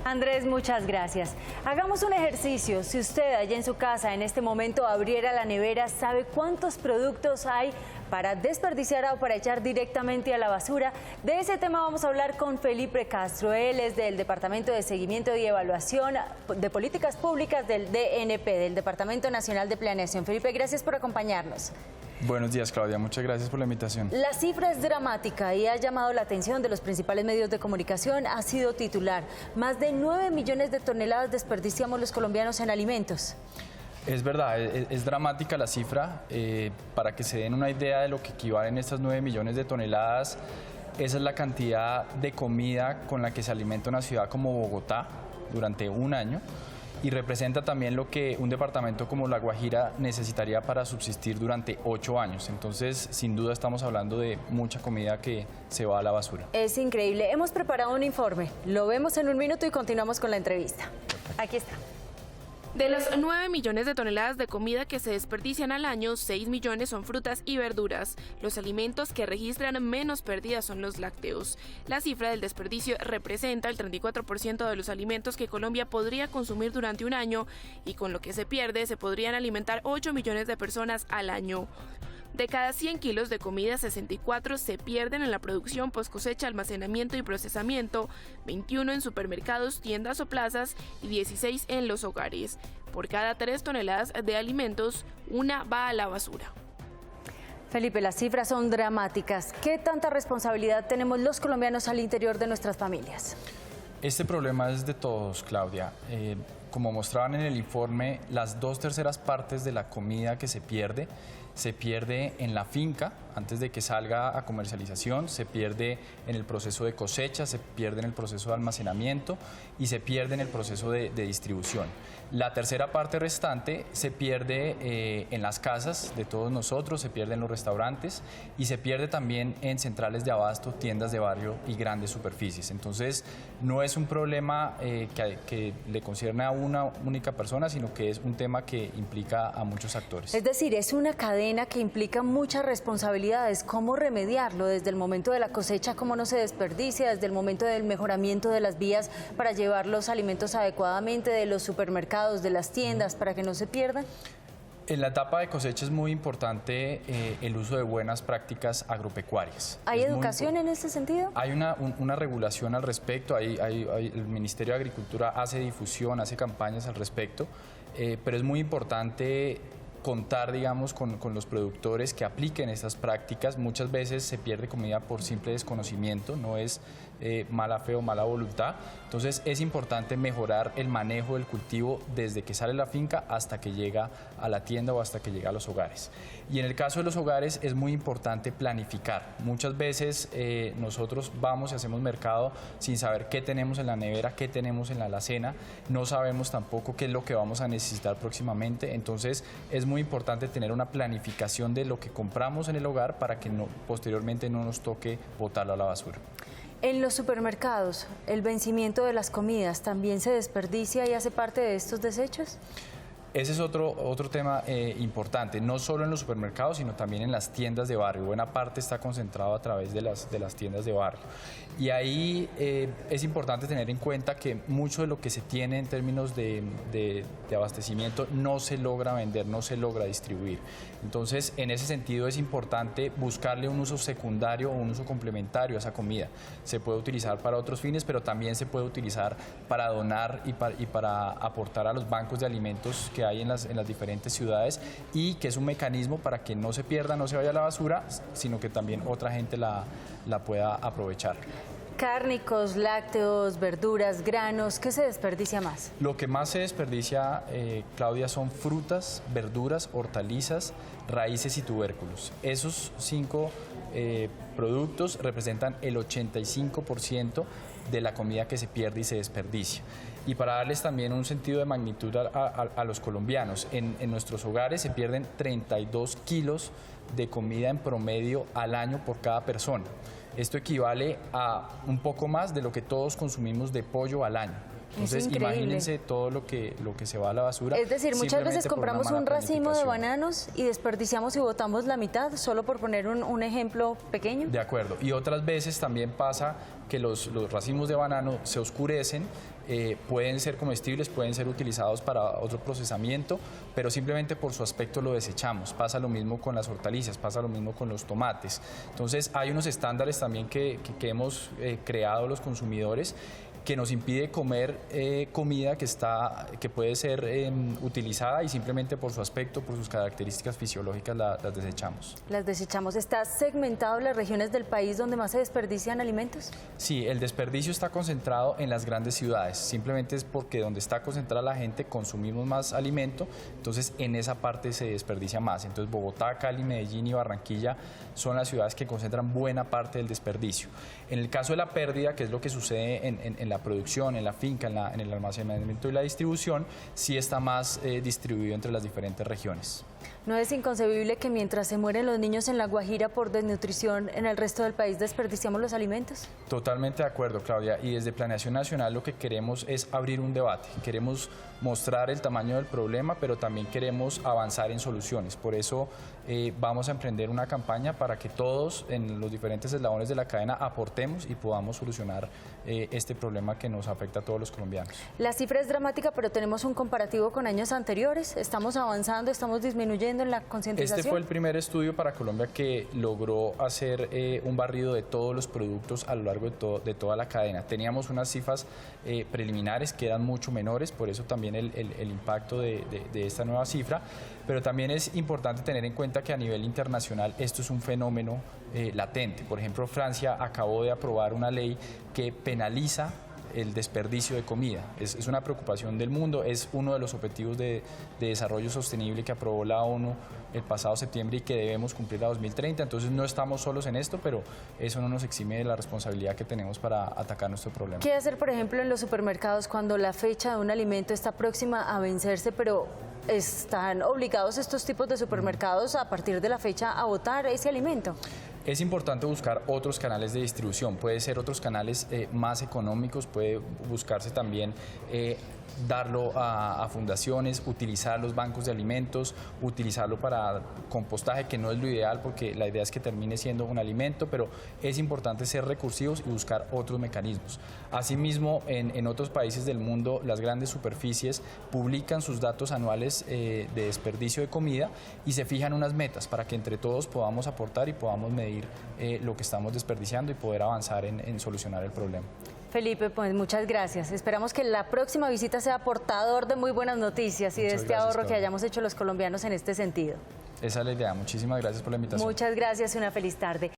Andrés, muchas gracias. Hagamos un ejercicio. Si usted allá en su casa en este momento abriera la nevera, ¿sabe cuántos productos hay para desperdiciar o para echar directamente a la basura? De ese tema vamos a hablar con Felipe Castro. Él es del Departamento de Seguimiento y Evaluación de Políticas Públicas del DNP, del Departamento Nacional de Planeación. Felipe, gracias por acompañarnos. Buenos días, Claudia. Muchas gracias por la invitación. La cifra es dramática y ha llamado la atención de los principales medios de comunicación. Ha sido titular. Más de 9 millones de toneladas desperdiciamos los colombianos en alimentos. Es verdad, es dramática la cifra. Para que se den una idea de lo que equivalen estas 9 millones de toneladas, esa es la cantidad de comida con la que se alimenta una ciudad como Bogotá durante un año. Y representa también lo que un departamento como La Guajira necesitaría para subsistir durante 8 años. Entonces, sin duda estamos hablando de mucha comida que se va a la basura. Es increíble. Hemos preparado un informe. Lo vemos en un minuto y continuamos con la entrevista. Aquí está. De los 9 millones de toneladas de comida que se desperdician al año, 6 millones son frutas y verduras. Los alimentos que registran menos pérdidas son los lácteos. La cifra del desperdicio representa el 34% de los alimentos que Colombia podría consumir durante un año, y con lo que se pierde se podrían alimentar 8 millones de personas al año. De cada 100 kilos de comida, 64 se pierden en la producción, post cosecha, almacenamiento y procesamiento, 21 en supermercados, tiendas o plazas y 16 en los hogares. Por cada 3 toneladas de alimentos, una va a la basura. Felipe, las cifras son dramáticas. ¿Qué tanta responsabilidad tenemos los colombianos al interior de nuestras familias? Este problema es de todos, Claudia. Como mostraban en el informe, las 2/3 partes de la comida que se pierde en la finca antes de que salga a comercialización, se pierde en el proceso de cosecha, se pierde en el proceso de almacenamiento y se pierde en el proceso de distribución. La tercera parte restante se pierde en las casas de todos nosotros, se pierde en los restaurantes y se pierde también en centrales de abasto, tiendas de barrio y grandes superficies. Entonces, no es un problema que le concierne a una única persona, sino que es un tema que implica a muchos actores. Es decir, es una cadena que implica muchas responsabilidades. ¿Cómo remediarlo? Desde el momento de la cosecha, ¿cómo no se desperdicia? Desde el momento del mejoramiento de las vías para llevar los alimentos adecuadamente, de los supermercados, de las tiendas, para que no se pierdan. En la etapa de cosecha es muy importante el uso de buenas prácticas agropecuarias. ¿Hay educación en ese sentido? Hay una regulación al respecto, el Ministerio de Agricultura hace difusión, hace campañas al respecto, pero es muy importante contar, digamos, con los productores que apliquen estas prácticas. Muchas veces se pierde comida por simple desconocimiento, no es mala fe o mala voluntad. Entonces es importante mejorar el manejo del cultivo desde que sale la finca hasta que llega a la tienda o hasta que llega a los hogares. Y en el caso de los hogares es muy importante planificar. Muchas veces nosotros vamos y hacemos mercado sin saber qué tenemos en la nevera, qué tenemos en la alacena, no sabemos tampoco qué es lo que vamos a necesitar próximamente. Entonces es muy importante tener una planificación de lo que compramos en el hogar para que posteriormente no nos toque botarlo a la basura. En los supermercados, ¿el vencimiento de las comidas también se desperdicia y hace parte de estos desechos? Ese es otro tema importante, no solo en los supermercados, sino también en las tiendas de barrio. Buena parte está concentrado a través de las tiendas de barrio. Y ahí es importante tener en cuenta que mucho de lo que se tiene en términos de abastecimiento no se logra vender, no se logra distribuir. Entonces, en ese sentido es importante buscarle un uso secundario o un uso complementario a esa comida. Se puede utilizar para otros fines, pero también se puede utilizar para donar y para aportar a los bancos de alimentos que hay en las diferentes ciudades, y que es un mecanismo para que no se pierda, no se vaya a la basura, sino que también otra gente la pueda aprovechar. Cárnicos, lácteos, verduras, granos, ¿qué se desperdicia más? Lo que más se desperdicia, Claudia, son frutas, verduras, hortalizas, raíces y tubérculos. Esos 5 productos representan el 85% de la comida que se pierde y se desperdicia. Y para darles también un sentido de magnitud a los colombianos, en nuestros hogares se pierden 32 kilos de comida en promedio al año por cada persona. Esto equivale a un poco más de lo que todos consumimos de pollo al año. Entonces, increíble. imagínense todo lo que se va a la basura. Es decir, muchas veces simplemente por una compramos mala un racimo de planificación. bananos y desperdiciamos y botamos la mitad, solo por poner un ejemplo pequeño. De acuerdo. Y otras veces también pasa que los racimos de banano se oscurecen, pueden ser comestibles, pueden ser utilizados para otro procesamiento, pero simplemente por su aspecto lo desechamos. Pasa lo mismo con las hortalizas, pasa lo mismo con los tomates. Entonces hay unos estándares también que hemos creado los consumidores que nos impide comer comida que puede ser utilizada y simplemente por su aspecto, por sus características fisiológicas las desechamos. Las desechamos. ¿Está segmentado las regiones del país donde más se desperdician alimentos? Sí, el desperdicio está concentrado en las grandes ciudades, simplemente es porque donde está concentrada la gente consumimos más alimento, entonces en esa parte se desperdicia más. Entonces Bogotá, Cali, Medellín y Barranquilla son las ciudades que concentran buena parte del desperdicio. En el caso de la pérdida, que es lo que sucede en la producción, en la finca, en el almacenamiento y la distribución, sí está más distribuido entre las diferentes regiones. ¿No es inconcebible que mientras se mueren los niños en La Guajira por desnutrición, en el resto del país desperdiciamos los alimentos? Totalmente de acuerdo, Claudia. Y desde Planeación Nacional lo que queremos es abrir un debate. Queremos mostrar el tamaño del problema, pero también queremos avanzar en soluciones. Por eso vamos a emprender una campaña para que todos en los diferentes eslabones de la cadena aportemos y podamos solucionar este problema que nos afecta a todos los colombianos. La cifra es dramática, pero tenemos un comparativo con años anteriores. ¿Estamos avanzando, estamos disminuyendo en la concientización? Este fue el primer estudio para Colombia que logró hacer un barrido de todos los productos a lo largo de toda la cadena. Teníamos unas cifras preliminares que eran mucho menores, por eso también el impacto de esta nueva cifra, pero también es importante tener en cuenta que a nivel internacional esto es un fenómeno latente. Por ejemplo, Francia acabó de aprobar una ley que penaliza el desperdicio de comida. Es una preocupación del mundo, es uno de los objetivos de desarrollo sostenible que aprobó la ONU el pasado septiembre y que debemos cumplir a 2030. Entonces no estamos solos en esto, pero eso no nos exime de la responsabilidad que tenemos para atacar nuestro problema. ¿Qué hacer, por ejemplo, en los supermercados cuando la fecha de un alimento está próxima a vencerse, pero están obligados estos tipos de supermercados a partir de la fecha a botar ese alimento? Es importante buscar otros canales de distribución, puede ser otros canales más económicos, puede buscarse también darlo a fundaciones, utilizar los bancos de alimentos, utilizarlo para compostaje, que no es lo ideal porque la idea es que termine siendo un alimento, pero es importante ser recursivos y buscar otros mecanismos. Asimismo, en otros países del mundo, las grandes superficies publican sus datos anuales de desperdicio de comida y se fijan unas metas para que entre todos podamos aportar y podamos medir lo que estamos desperdiciando y poder avanzar en solucionar el problema. Felipe, pues muchas gracias. Esperamos que la próxima visita sea portador de muy buenas noticias y de este ahorro que hayamos hecho los colombianos en este sentido. Esa es la idea. Muchísimas gracias por la invitación. Muchas gracias y una feliz tarde.